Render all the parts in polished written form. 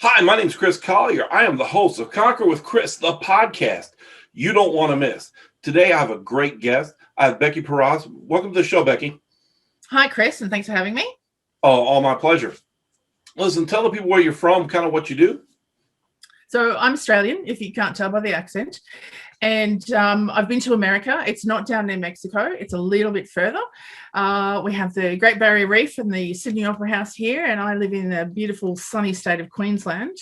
Hi, my name's Chris Collier. I am the host of Conquer with Chris, the podcast you don't want to miss. Today, I have a great guest. I have Becky Paroz. Welcome to the show, Becky. Hi, Chris, and thanks for having me. Oh, all my pleasure. Listen, tell the people where you're from, kind of what you do. So I'm Australian, if you can't tell by the accent. And I've been to America. It's not down near Mexico. It's a little bit further. We have the Great Barrier Reef and the Sydney Opera House here. And I live in the beautiful sunny state of Queensland,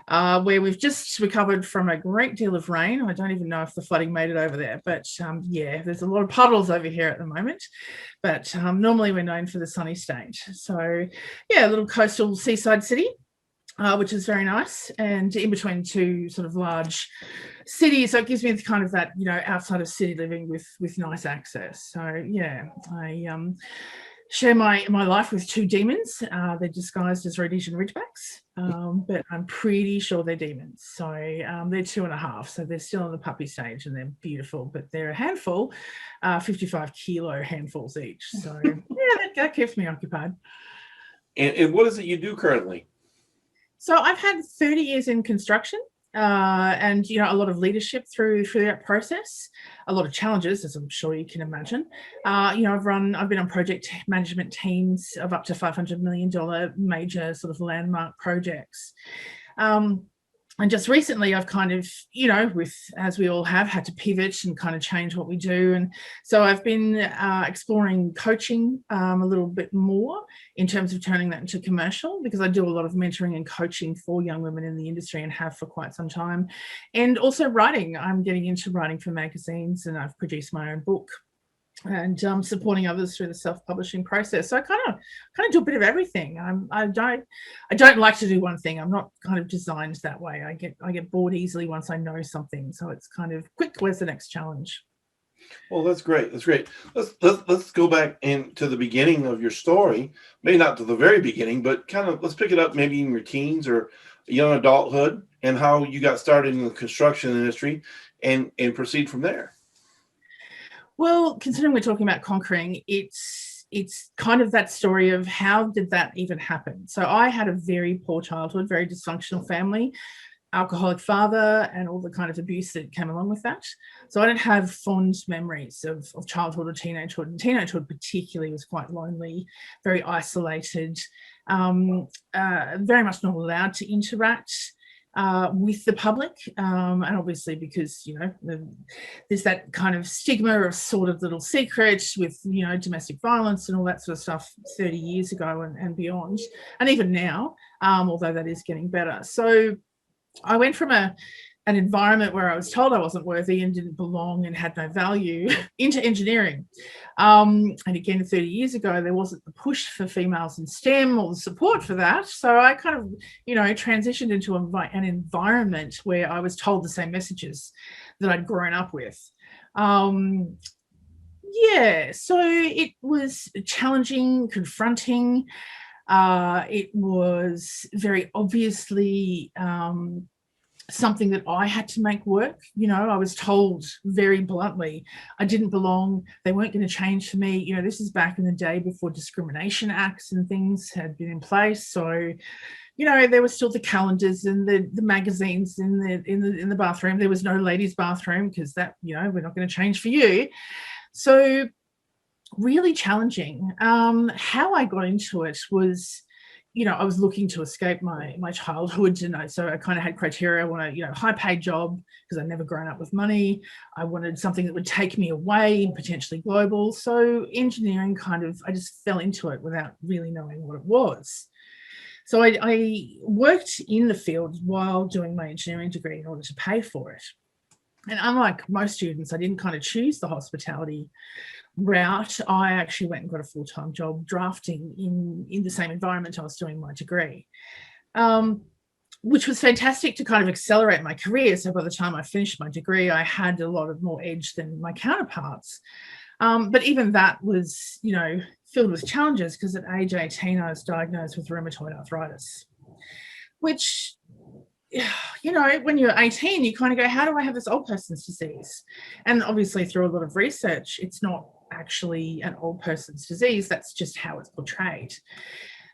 where we've just recovered from a great deal of rain. I don't even know if the flooding made it over there. But yeah, there's a lot of puddles over here at the moment. But normally we're known for the sunny state. So yeah, a little coastal seaside city. Which is very nice, and in between two sort of large cities, so it gives me kind of that, you know, outside of city living with nice access. So yeah, I share my life with two demons. They're disguised as Rhodesian Ridgebacks, but I'm pretty sure they're demons. So they're 2.5, so they're still in the puppy stage, and they're beautiful, but they're a handful, 55 kilo handfuls each. So yeah, that keeps me occupied. And what is it you do currently? So I've had 30 years in construction, and you know, a lot of leadership through that process, a lot of challenges, as I'm sure you can imagine. You know, I've been on project management teams of up to $500 million major sort of landmark projects. And just recently I've kind of, you know, as we all have, had to pivot and kind of change what we do. And so I've been exploring coaching a little bit more in terms of turning that into commercial, because I do a lot of mentoring and coaching for young women in the industry and have for quite some time. And also writing. I'm getting into writing for magazines, and I've produced my own book, and supporting others through the self-publishing process. So I kind of do a bit of everything. I don't like to do one thing. I'm not kind of designed that way. I get bored easily once I know something. So it's kind of quick. Where's the next challenge? Well, that's great. That's great. Let's go back into the beginning of your story. Maybe not to the very beginning, but kind of let's pick it up maybe in your teens or young adulthood, and how you got started in the construction industry, and proceed from there. Well, considering we're talking about conquering, it's kind of that story of how did that even happen? So I had a very poor childhood, very dysfunctional family, alcoholic father, and all the kind of abuse that came along with that. So I don't have fond memories of childhood or teenagehood. And teenagehood particularly was quite lonely, very isolated, very much not allowed to interact with the public, and obviously because, you know, there's that kind of stigma of sort of little secrets with, you know, domestic violence and all that sort of stuff 30 years ago and beyond, and even now, although that is getting better. So I went from an environment where I was told I wasn't worthy and didn't belong and had no value into engineering. And again, 30 years ago, there wasn't the push for females in STEM or the support for that. So I kind of, you know, transitioned into an environment where I was told the same messages that I'd grown up with. Yeah, so it was challenging, confronting. It was very obviously something that I had to make work. You know, I was told very bluntly I didn't belong. They weren't going to change for me. You know, this is back in the day before discrimination acts and things had been in place. So, you know, there were still the calendars and the magazines in the bathroom. There was no ladies' bathroom because that, you know, we're not going to change for you. So really challenging. How I got into it was, you know, I was looking to escape my childhood, and so I kind of had criteria. I want a, you know, high-paid job because I'd never grown up with money. I wanted something that would take me away and potentially global. So engineering I just fell into it without really knowing what it was. So I worked in the field while doing my engineering degree in order to pay for it. And unlike most students, I didn't kind of choose the hospitality route. I actually went and got a full-time job drafting in the same environment I was doing my degree, which was fantastic to kind of accelerate my career. So by the time I finished my degree, I had a lot of more edge than my counterparts. But even that was, you know, filled with challenges, because at age 18, I was diagnosed with rheumatoid arthritis, which, you know, when you're 18, you kind of go, how do I have this old person's disease? And obviously through a lot of research, it's not actually an old person's disease. That's just how it's portrayed.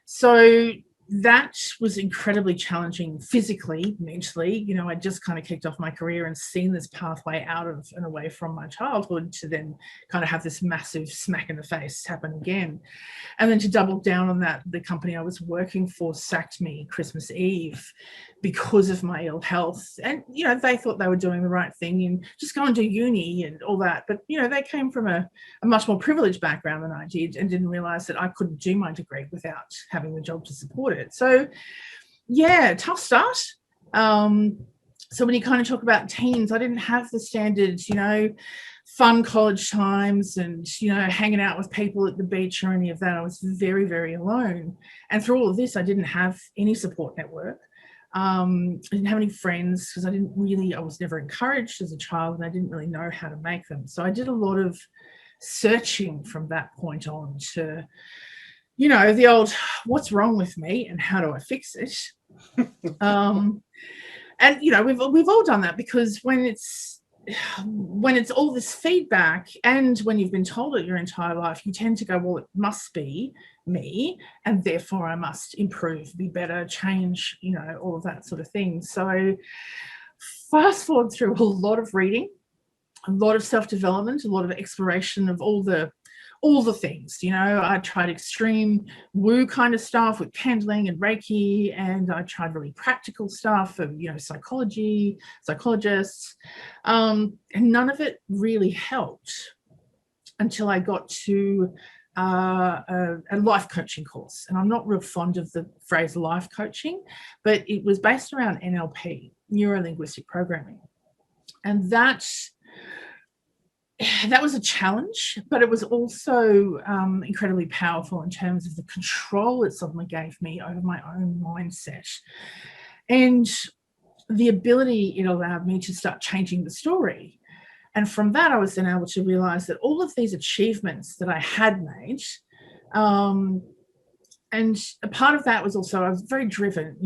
So that was incredibly challenging physically, mentally. I just kind of kicked off my career and seen this pathway out of and away from my childhood to then kind of have this massive smack in the face happen again. And then to double down on that, the company I was working for sacked me Christmas Eve because of my ill health. And, they thought they were doing the right thing and just go and do uni and all that. But, they came from a much more privileged background than I did and didn't realize that I couldn't do my degree without having the job to support it. So, yeah, tough start. So when you kind of talk about teens, I didn't have the standard, fun college times and, hanging out with people at the beach or any of that. I was very, very alone. And through all of this, I didn't have any support network. I didn't have any friends because I was never encouraged as a child and I didn't really know how to make them. So I did a lot of searching from that point on to, the old, what's wrong with me and how do I fix it? And, we've all done that because when it's all this feedback and when you've been told it your entire life, you tend to go, well, it must be me and therefore I must improve, be better, change, all of that sort of thing. So fast forward through a lot of reading, a lot of self-development, a lot of exploration of all the things. I tried extreme woo kind of stuff with candling and Reiki, and I tried really practical stuff of, psychology, psychologists, and none of it really helped until I got to a life coaching course. And I'm not real fond of the phrase life coaching, but it was based around NLP, neuro-linguistic programming. And that was a challenge, but it was also incredibly powerful in terms of the control it suddenly gave me over my own mindset and the ability it allowed me to start changing the story. And from that, I was then able to realize that all of these achievements that I had made, and a part of that was also I was very driven.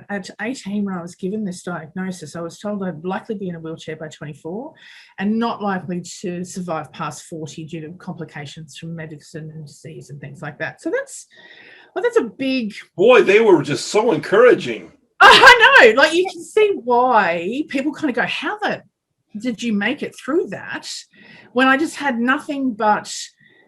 At 18, when I was given this diagnosis, I was told I'd likely be in a wheelchair by 24 and not likely to survive past 40 due to complications from medicine and disease and things like that. So that's a big... Boy, they were just so encouraging. I know. You can see why people kind of go, how did you make it through that? When I just had nothing but...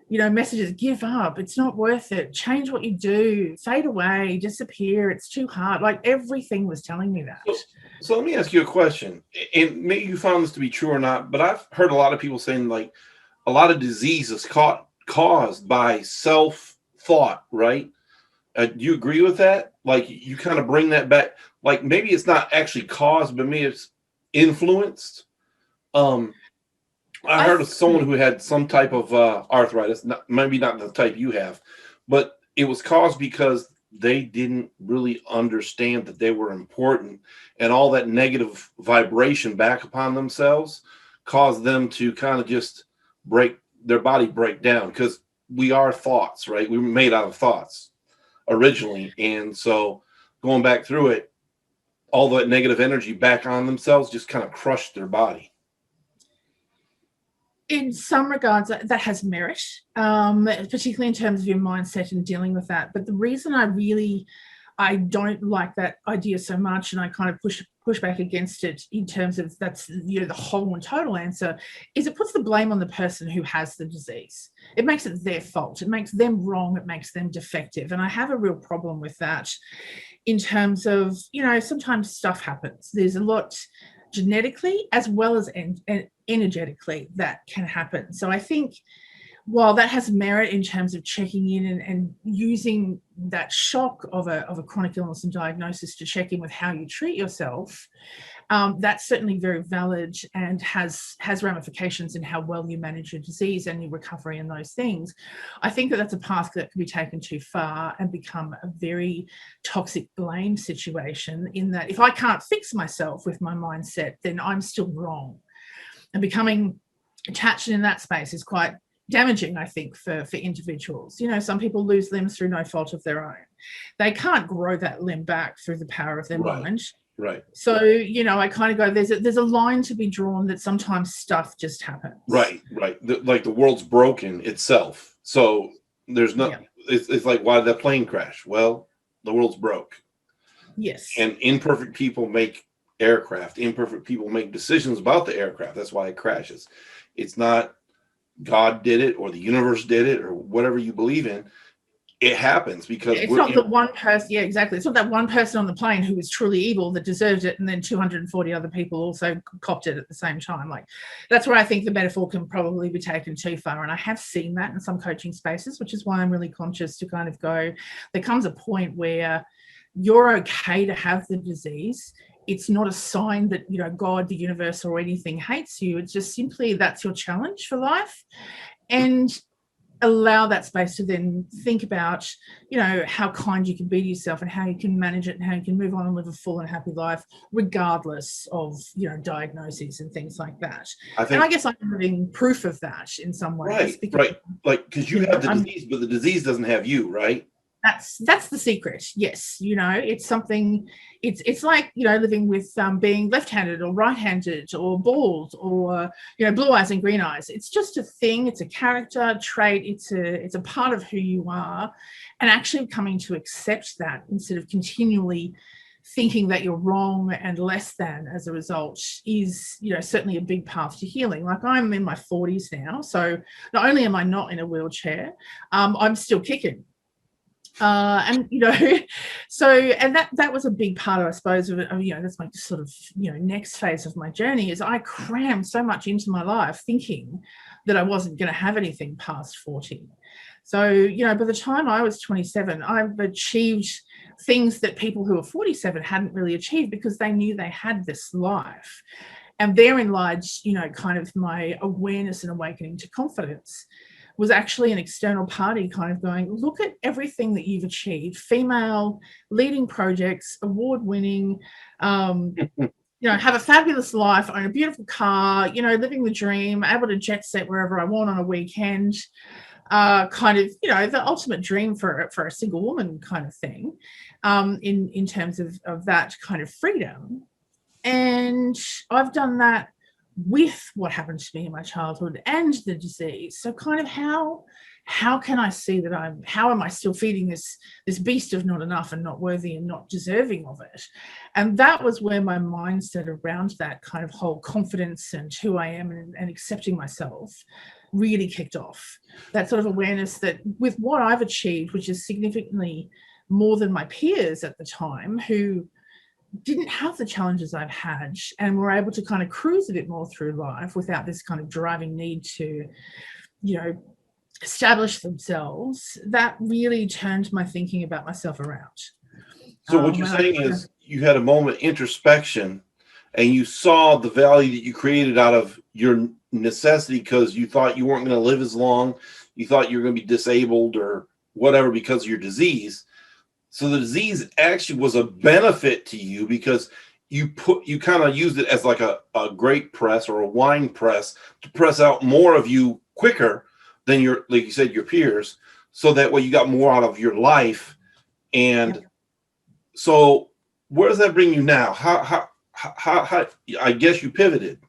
messages, give up, it's not worth it, change what you do, fade away, disappear, it's too hard. Everything was telling me that. So let me ask you a question, and maybe you found this to be true or not, but I've heard a lot of people saying a lot of disease is caused by self-thought, right? Do you agree with that? You kind of bring that back, maybe it's not actually caused, but maybe it's influenced. I heard of someone who had some type of arthritis, maybe not the type you have, but it was caused because they didn't really understand that they were important, and all that negative vibration back upon themselves caused them to kind of just break down, because we are thoughts, right? We were made out of thoughts originally. And so going back through it, all that negative energy back on themselves just kind of crushed their body. In some regards, that has merit, particularly in terms of your mindset and dealing with that. But the reason I don't like that idea so much, and I kind of push back against it in terms of that's the whole and total answer, is it puts the blame on the person who has the disease. It makes it their fault. It makes them wrong. It makes them defective. And I have a real problem with that in terms of, sometimes stuff happens. There's a lot genetically as well as energetically that can happen. So I think while that has merit in terms of checking in and using that shock of a chronic illness and diagnosis to check in with how you treat yourself, that's certainly very valid and has ramifications in how well you manage your disease and your recovery and those things. I think that's a path that can be taken too far and become a very toxic blame situation, in that if I can't fix myself with my mindset, then I'm still wrong. And becoming attached in that space is quite damaging, I think, for individuals. Some people lose limbs through no fault of their own. They can't grow that limb back through the power of their mind. Right. So, I kind of go, there's a line to be drawn that sometimes stuff just happens. Right. The world's broken itself. So there's no, it's like, why did that plane crash? Well, the world's broke. Yes. And imperfect people make aircraft. Imperfect people make decisions about the aircraft. That's why it crashes. It's not God did it or the universe did it or whatever you believe in. It happens because It's not the one person. Yeah, exactly. It's not that one person on the plane who was truly evil that deserved it, and then 240 other people also copped it at the same time. Like, that's where I think the metaphor can probably be taken too far. And I have seen that in some coaching spaces, which is why I'm really conscious to kind of go, there comes a point where you're okay to have the disease. It's not a sign that, you know, God, the universe, or anything hates you. It's just simply that's your challenge for life. And allow that space to then think about, you know, how kind you can be to yourself and how you can manage it and how you can move on and live a full and happy life regardless of, you know, diagnoses and things like that. And I guess I'm living proof of that in some ways. Right. Like, because you have the disease, but the disease doesn't have you, right? That's the secret. Yes, you know, it's something. It's like, you know, living with being left-handed or right-handed or bald or, you know, blue eyes and green eyes. It's just a thing. It's a character trait. It's a part of who you are, and actually coming to accept that instead of continually thinking that you're wrong and less than as a result is, you know, certainly a big path to healing. Like, I'm in my 40s now, so not only am I not in a wheelchair, I'm still kicking. And, you know, so, and that was a big part of, I suppose, of, you know, that's my sort of, you know, next phase of my journey, is I crammed so much into my life thinking that I wasn't going to have anything past 40. So, you know, by the time I was 27, I've achieved things that people who are 47 hadn't really achieved because they knew they had this life. And therein lies, you know, kind of my awareness and awakening to confidence was actually an external party kind of going, look at everything that you've achieved, female, leading projects, award-winning, you know, have a fabulous life, own a beautiful car, you know, living the dream, able to jet set wherever I want on a weekend, kind of, you know, the ultimate dream for a single woman kind of thing, in terms of that kind of freedom. And I've done that with what happened to me in my childhood and the disease. So kind of how can I see that how am I still feeding this beast of not enough and not worthy and not deserving of it? And that was where my mindset around that kind of whole confidence and who I am and accepting myself really kicked off. That sort of awareness that with what I've achieved, which is significantly more than my peers at the time, who didn't have the challenges I've had and were able to kind of cruise a bit more through life without this kind of driving need to, you know, establish themselves, that really turned my thinking about myself around. So what you're saying is you had a moment of introspection and you saw the value that you created out of your necessity because you thought you weren't going to live as long. You thought you were going to be disabled or whatever because of your disease. So the disease actually was a benefit to you because you kind of used it as like a grape press or a wine press to press out more of you quicker than your, like you said, your peers. So that way you got more out of your life. And so where does that bring you now? How I guess you pivoted.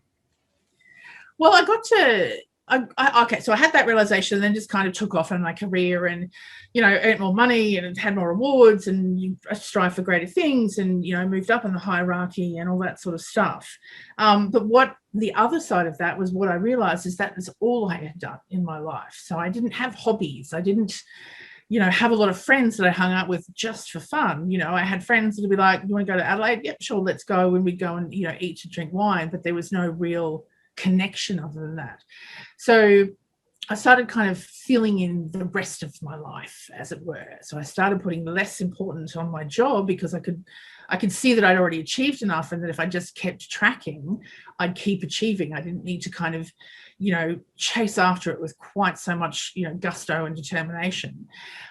Well, okay, so I had that realization, and then just kind of took off in my career, and, you know, earned more money and had more awards, and you strive for greater things, and, you know, moved up in the hierarchy and all that sort of stuff. But what the other side of that was, what I realized is that was all I had done in my life. So I didn't have hobbies. I didn't, you know, have a lot of friends that I hung out with just for fun. You know, I had friends that would be like, you want to go to Adelaide? Yep, sure, let's go. And we'd go and, you know, eat and drink wine, but there was no real connection other than that. So I started kind of filling in the rest of my life, as it were. So I started putting less importance on my job because I could see that I'd already achieved enough, and that if I just kept tracking, I'd keep achieving. I didn't need to kind of, you know, chase after it with quite so much, you know, gusto and determination.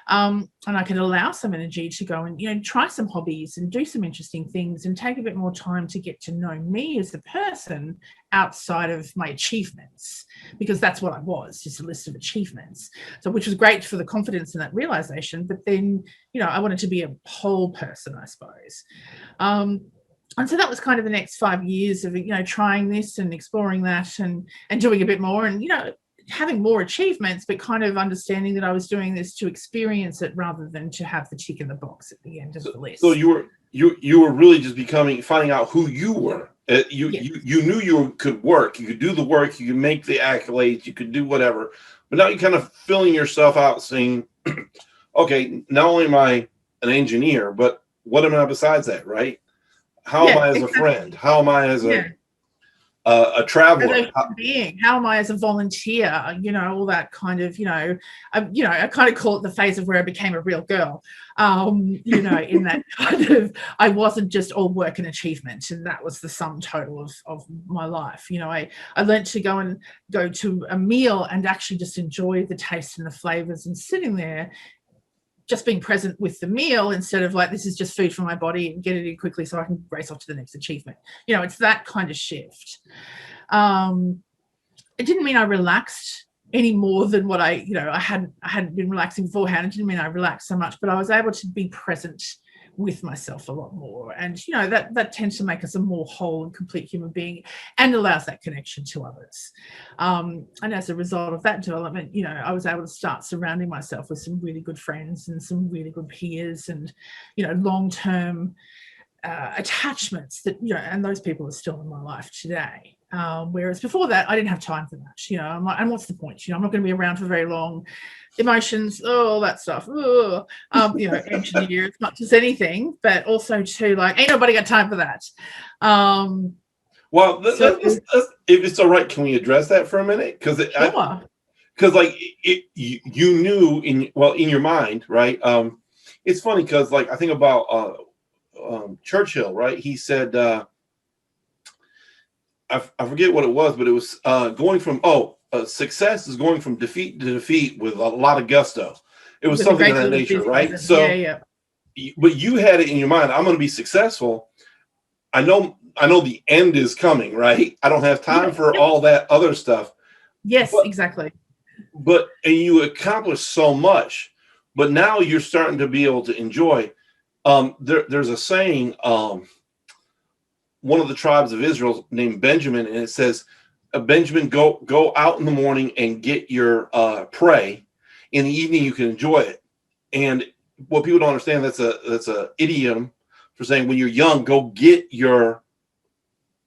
And I could allow some energy to go and, you know, try some hobbies and do some interesting things and take a bit more time to get to know me as a person outside of my achievements, because that's what I was, just a list of achievements. So, which was great for the confidence and that realization. But then, you know, I wanted to be a whole person, I suppose. And so that was kind of the next 5 years of, you know, trying this and exploring that and doing a bit more. And, you know, having more achievements, but kind of understanding that I was doing this to experience it rather than to have the tick in the box at the end of the list. So you were really just finding out who you were. You knew you could work, you could do the work, you could make the accolades, you could do whatever. But now you're kind of filling yourself out, saying, okay, not only am I an engineer, but what am I besides that, right? How am I as a friend? How am I as a traveler? As a being, how am I as a volunteer? You know, all that kind of, I kind of call it the phase of where I became a real girl. In that kind of, I wasn't just all work and achievement, and that was the sum total of my life. I learned to go to a meal and actually just enjoy the taste and the flavors, and sitting there just being present with the meal instead of like, this is just food for my body and get it in quickly so I can race off to the next achievement. It's that kind of shift. It didn't mean I relaxed any more than what I hadn't been relaxing beforehand. It didn't mean I relaxed so much, but I was able to be present with myself a lot more. And, that tends to make us a more whole and complete human being, and allows that connection to others. And as a result of that development, I was able to start surrounding myself with some really good friends and some really good peers, and, long-term attachments that, and those people are still in my life today. Whereas before that, I didn't have time for that. I'm like, and what's the point? I'm not going to be around for very long. Emotions, all that stuff. Engineer as much as anything, but also too, like, ain't nobody got time for that. Well, if it's all right, can we address that for a minute? Because you knew in your mind, right? It's funny because, like, I think about Churchill, right? He said, I forget what it was, but it was going from success is going from defeat to defeat with a lot of gusto. It was something of that nature, right? So, but you had it in your mind. I'm going to be successful. I know the end is coming, right? I don't have time for all that other stuff. Yes, exactly. And you accomplished so much, but now you're starting to be able to enjoy. There's a saying, one of the tribes of Israel named Benjamin, and it says, Benjamin, go out in the morning and get your prey. In the evening, you can enjoy it. And what people don't understand, that's a idiom for saying when you're young, go get your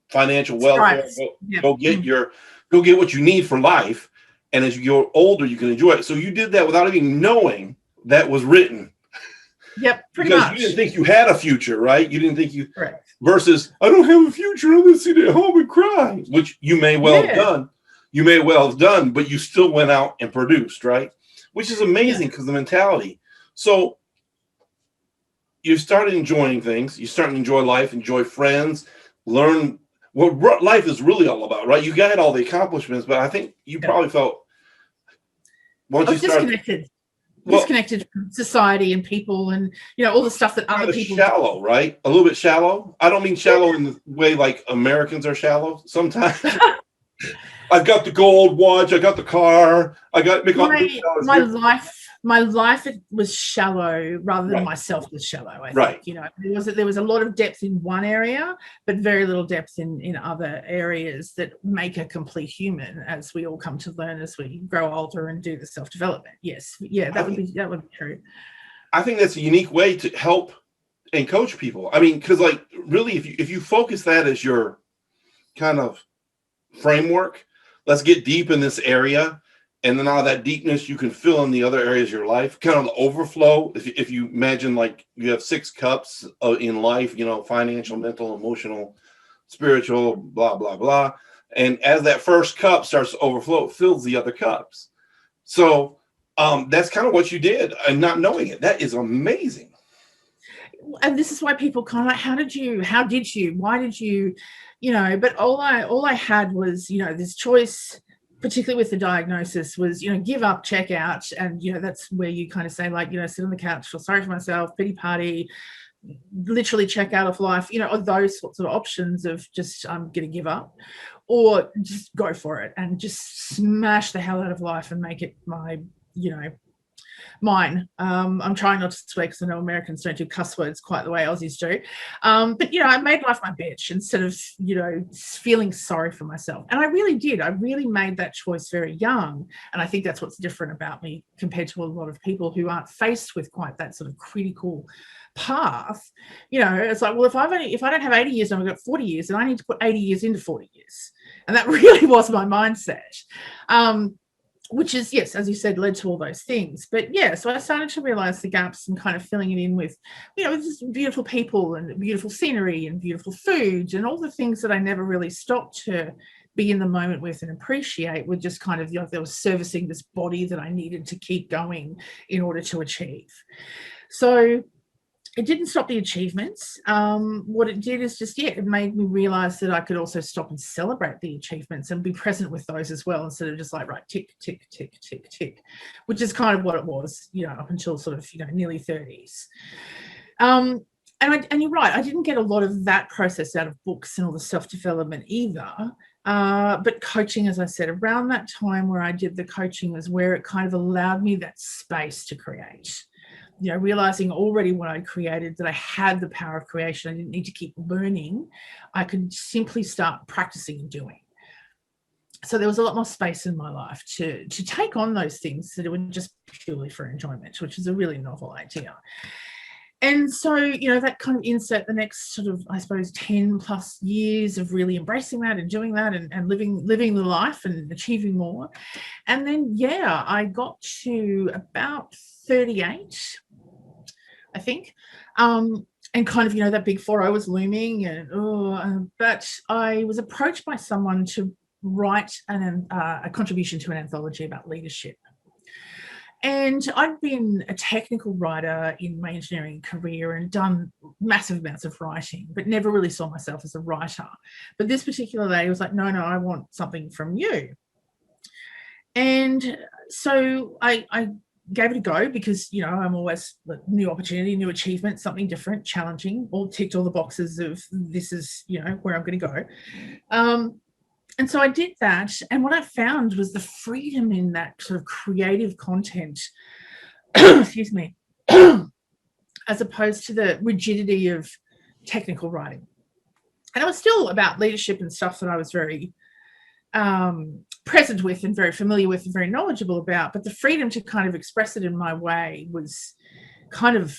financial welfare, go get what you need for life. And as you get older, you can enjoy it. So you did that without even knowing that was written. Yep, pretty because much. You didn't think you had a future, right? You didn't think you. Correct. Versus, I don't have a future. I'm going to sit at home and cry, which you may well have done. You may well have done, but you still went out and produced, right? Which is amazing because the mentality. So you started enjoying things. You started to enjoy life, enjoy friends, learn what life is really all about, right? You got all the accomplishments, but I think you probably felt once you started disconnected from society and people, and all the stuff that other people shallow, right? A little bit shallow. I don't mean shallow in the way like Americans are shallow sometimes. I've got the gold watch, I got the car, I got my life it was shallow rather than myself was shallow. I think there was a lot of depth in one area, but very little depth in other areas that make a complete human, as we all come to learn as we grow older and do the self-development. That would be true. I think that's a unique way to help and coach people. I mean, because like really, if you focus that as your kind of framework, let's get deep in this area. And then out of that deepness, you can fill in the other areas of your life, kind of the overflow. If you imagine like you have 6 cups in life, financial, mental, emotional, spiritual, blah, blah, blah. And as that first cup starts to overflow, it fills the other cups. So that's kind of what you did and not knowing it. That is amazing. And this is why people kind of like, how did you, why did you, but all I had was, this choice, particularly with the diagnosis, was, give up, check out. And, that's where you kind of say, like, sit on the couch, feel sorry for myself, pity party, literally check out of life, or those sorts of options of just, I'm going to give up, or just go for it and just smash the hell out of life and make it my, mine. I'm trying not to swear because I know Americans don't do cuss words quite the way Aussies do. But, I made life my bitch instead of, feeling sorry for myself. And I really did. I really made that choice very young. And I think that's what's different about me compared to a lot of people who aren't faced with quite that sort of critical path. It's like, well, if I don't have 80 years and I've got 40 years, then I need to put 80 years into 40 years. And that really was my mindset. Which is, yes, as you said, led to all those things. But yeah, so I started to realize the gaps and kind of filling it in with, with just beautiful people and beautiful scenery and beautiful food and all the things that I never really stopped to be in the moment with and appreciate, were just kind of, there was servicing this body that I needed to keep going in order to achieve. So it didn't stop the achievements. What it did is just, it made me realize that I could also stop and celebrate the achievements and be present with those as well, instead of just like, right, tick, tick, tick, tick, tick, which is kind of what it was, up until sort of, nearly 30s. And you're right, I didn't get a lot of that process out of books and all the self-development either. But coaching, as I said, around that time where I did the coaching was where it kind of allowed me that space to create. Realizing already what I created, that I had the power of creation. I didn't need to keep learning. I could simply start practicing and doing. So there was a lot more space in my life to take on those things that were just purely for enjoyment, which is a really novel idea. And so, that kind of insert the next sort of, I suppose, 10 plus years of really embracing that and doing that and living the life and achieving more. And then, I got to about 38, I think. And kind of, that big 4-0 was looming. But I was approached by someone to write a contribution to an anthology about leadership. And I'd been a technical writer in my engineering career and done massive amounts of writing, but never really saw myself as a writer. But this particular lady was like, no, I want something from you. And so I gave it a go because, I'm always new opportunity, new achievement, something different, challenging, all ticked all the boxes of this is, where I'm going to go. And so I did that. And what I found was the freedom in that sort of creative content, excuse me, as opposed to the rigidity of technical writing. And it was still about leadership and stuff that I was very present with and very familiar with and very knowledgeable about. But the freedom to kind of express it in my way was kind of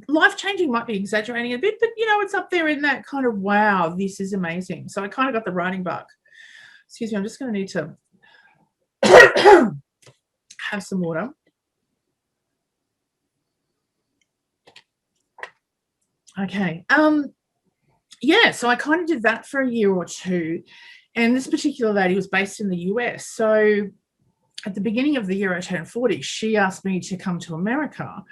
life-changing, might be exaggerating a bit, but it's up there in that kind of, wow, this is amazing. So I kind of got the writing bug. Excuse me, I'm just going to need to have some water. Okay. So I kind of did that for a year or two. And this particular lady was based in the US. So at the beginning of the year I turned 40, she asked me to come to America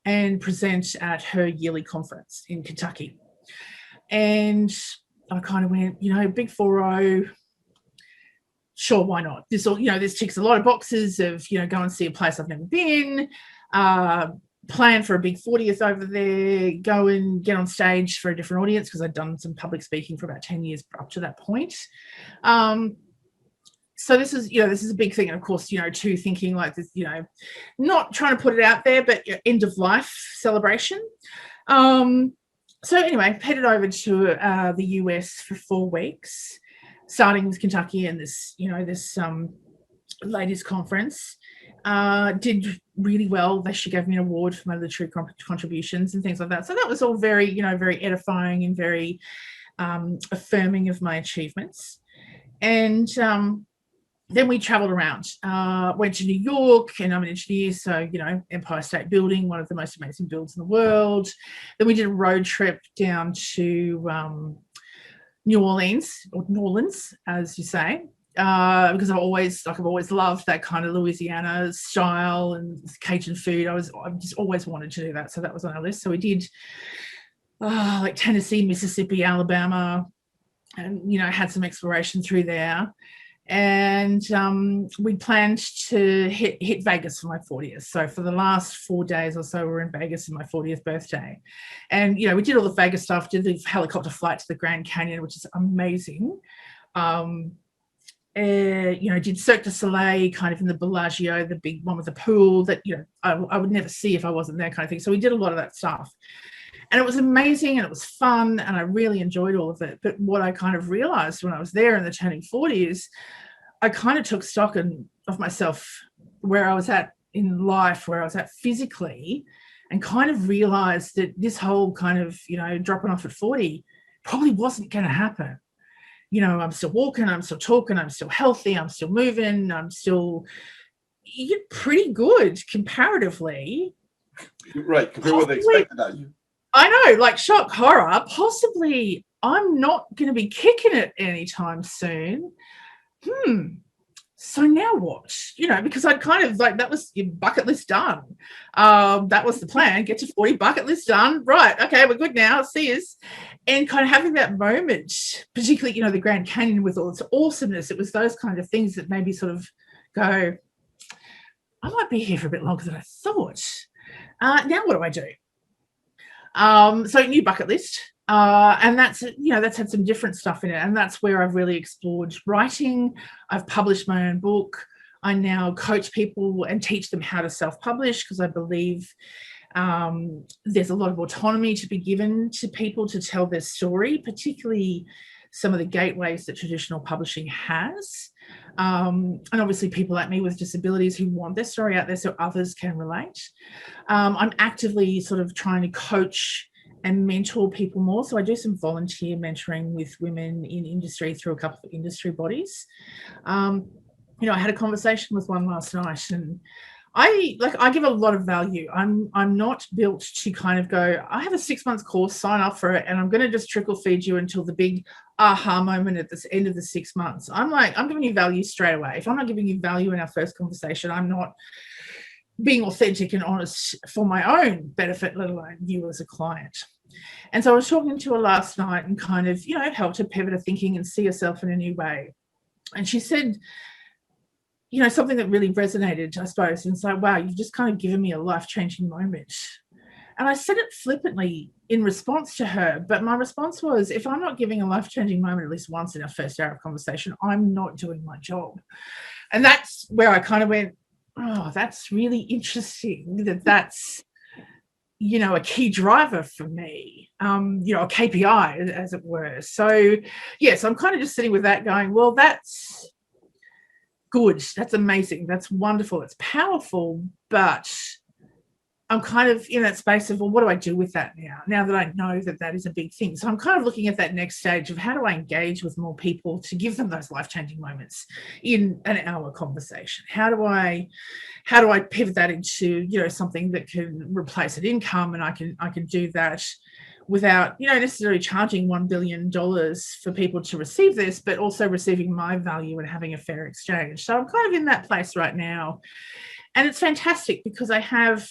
and present at her yearly conference in Kentucky. And I kind of went, big 4-0, sure, why not? This ticks a lot of boxes of, go and see a place I've never been, plan for a big 40th over there, go and get on stage for a different audience, because I'd done some public speaking for about 10 years up to that point. So this is a big thing. And of course, too, thinking like this, not trying to put it out there, but end of life celebration. So anyway, headed over to the US for 4 weeks, starting with Kentucky and this ladies conference. Did really well. She gave me an award for my literary contributions and things like that. So that was all very, very edifying and very affirming of my achievements. And then we traveled around, went to New York, and I'm an engineer, so, Empire State Building, one of the most amazing buildings in the world. Then we did a road trip down to New Orleans, or New Orleans, as you say, because I've always loved that kind of Louisiana style and Cajun food. I've just always wanted to do that, so that was on our list. So we did like Tennessee, Mississippi, Alabama, and, had some exploration through there. And we planned to hit Vegas for my 40th. So for the last 4 days or so, we were in Vegas on my 40th birthday. And, we did all the Vegas stuff, did the helicopter flight to the Grand Canyon, which is amazing. did Cirque du Soleil kind of in the Bellagio, the big one with the pool that, I would never see if I wasn't there kind of thing. So we did a lot of that stuff. And it was amazing and it was fun and I really enjoyed all of it. But what I kind of realized when I was there in the turning 40s, I kind of took stock of myself, where I was at in life, where I was at physically, and kind of realized that this whole kind of, dropping off at 40 probably wasn't going to happen. I'm still walking, I'm still talking, I'm still healthy, I'm still moving, I'm still pretty good comparatively. Right, compared to what they expected of you. I know, like shock horror, possibly I'm not going to be kicking it anytime soon. So now what? Because I'd kind of like, that was your bucket list done. That was the plan, get to 40, bucket list done. Right, okay, we're good now, see us. And kind of having that moment, particularly, the Grand Canyon with all its awesomeness, it was those kind of things that made me sort of go, I might be here for a bit longer than I thought. Now what do I do? So new bucket list. And that's had some different stuff in it. And that's where I've really explored writing. I've published my own book. I now coach people and teach them how to self-publish because I believe there's a lot of autonomy to be given to people to tell their story, particularly some of the gateways that traditional publishing has. And obviously people like me with disabilities who want their story out there so others can relate. I'm actively sort of trying to coach and mentor people more. So I do some volunteer mentoring with women in industry through a couple of industry bodies. I had a conversation with one last night, and I give a lot of value. I'm not built to kind of go, I have a 6 months course, sign up for it, and I'm going to just trickle feed you until the big aha moment at the end of the 6 months. I'm giving you value straight away. If I'm not giving you value in our first conversation, I'm not being authentic and honest for my own benefit, let alone you as a client. And so I was talking to her last night and kind of, helped her pivot her thinking and see herself in a new way. And she said, something that really resonated, I suppose, and it's like, wow, you've just kind of given me a life-changing moment. And I said it flippantly in response to her, but my response was, if I'm not giving a life-changing moment at least once in our first hour of conversation, I'm not doing my job. And that's where I kind of went, oh, that's really interesting that's, a key driver for me, a KPI, as it were. So, yes, I'm kind of just sitting with that going, well, that's good. That's amazing. That's wonderful. It's powerful, but I'm kind of in that space of, well, what do I do with that now that I know that is a big thing? So I'm kind of looking at that next stage of how do I engage with more people to give them those life-changing moments in an hour conversation? How do I pivot that into, something that can replace an income, and I can do that without, necessarily charging $1 billion for people to receive this, but also receiving my value and having a fair exchange. So I'm kind of in that place right now. And it's fantastic because I have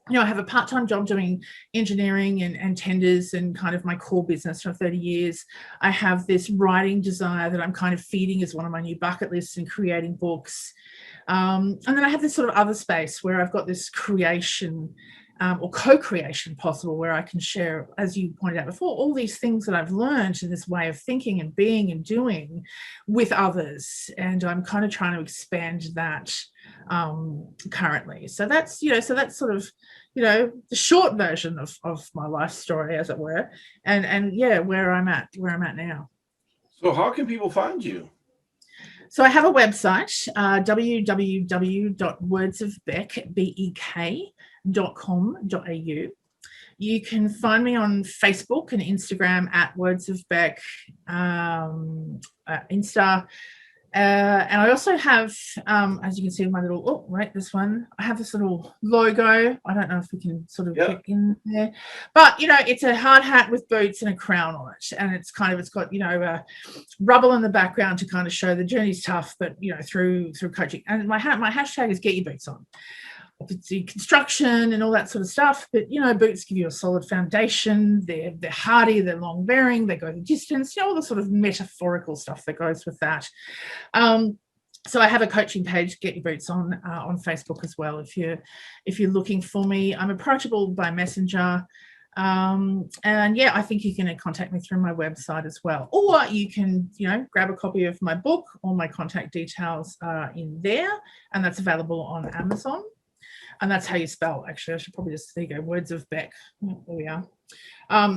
a part-time job doing engineering and tenders and kind of my core business for 30 years. I have this writing desire that I'm kind of feeding as one of my new bucket lists and creating books. And then I have this sort of other space where I've got this creation or co-creation possible, where I can share, as you pointed out before, all these things that I've learned in this way of thinking and being and doing with others. And I'm kind of trying to expand that currently. So that's, sort of, the short version of my life story, as it were. And where I'm at now. So how can people find you? So I have a website, www.wordsofbeck.com.au. You can find me on Facebook and Instagram at Words of Beck, Insta. And I also have, as you can see, my little, this one, I have this little logo. I don't know if we can sort of get in there, but, it's a hard hat with boots and a crown on it. And it's got, rubble in the background to kind of show the journey's tough, but, through coaching. And my hashtag is get your boots on. It's construction and all that sort of stuff, but boots give you a solid foundation. They're hardy, they're long bearing, they go the distance, all the sort of metaphorical stuff that goes with that. So I have a coaching page, Get Your Boots on Facebook as well. If you're looking for me, I'm approachable by messenger. And yeah, I think you can contact me through my website as well, or you can, grab a copy of my book. All my contact details are in there, and that's available on Amazon. And that's how you spell. Actually, I should probably just, there you go, Words of Beck. There we are.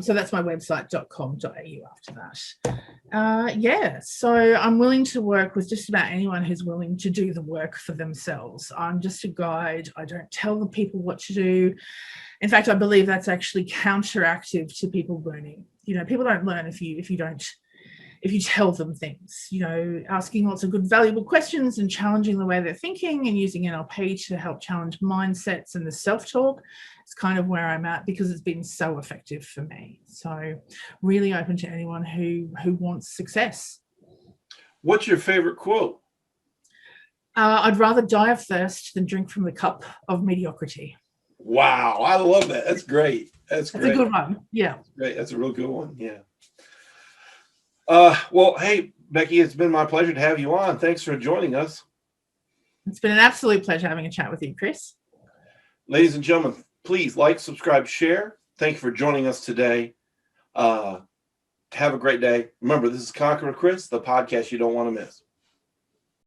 So that's my website.com.au after that. Yeah, so I'm willing to work with just about anyone who's willing to do the work for themselves. I'm just a guide. I don't tell the people what to do. In fact, I believe that's actually counteractive to people learning. People don't learn if you tell them things, asking lots of good, valuable questions and challenging the way they're thinking and using NLP to help challenge mindsets and the self-talk. It's kind of where I'm at because it's been so effective for me. So really open to anyone who wants success. What's your favorite quote? I'd rather die of thirst than drink from the cup of mediocrity. Wow, I love that. That's great. That's great. A good one. Yeah. That's great. That's a real good one. Yeah. Well, hey, Becky, it's been my pleasure to have you on. Thanks for joining us. It's been an absolute pleasure having a chat with you, Chris. Ladies and gentlemen, please like, subscribe, share. Thank you for joining us today. Have a great day. Remember, this is Conqueror Chris, the podcast you don't want to miss.